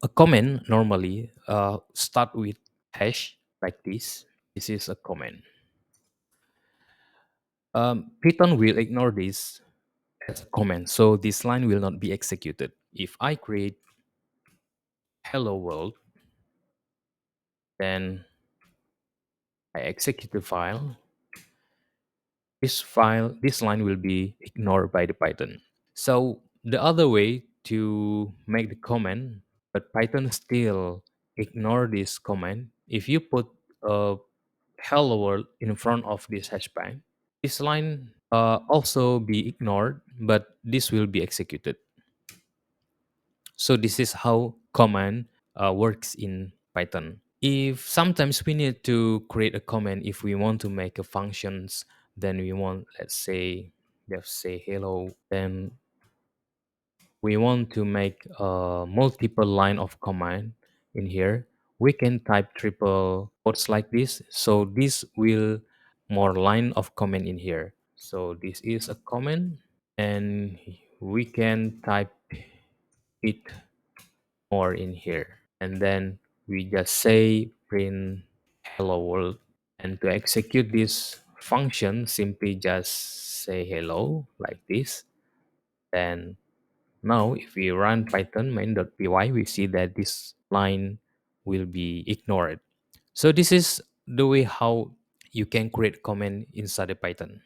A comment normally start with hash like this. This is a comment. Python will ignore this as a comment, so this line will not be executed. If I create hello world, then I execute the file, this line will be ignored by the Python. So the other way to make the comment, but Python still ignore this comment. If you put a hello world in front of this hashbang, this line also be ignored, but this will be executed. So this is how command works in Python. If sometimes we need to create a comment if we want to make a functions, then we want, let's say hello, then we want to make a multiple line of command in here, we can type triple quotes like this. So this will more line of comment in here. So this is a comment, and we can type it more in here. And then we just say print hello world. And to execute this function, simply just say hello like this. Then now, if we run Python main.py, we see that this line will be ignored. So this is the way how you can create comment inside the Python.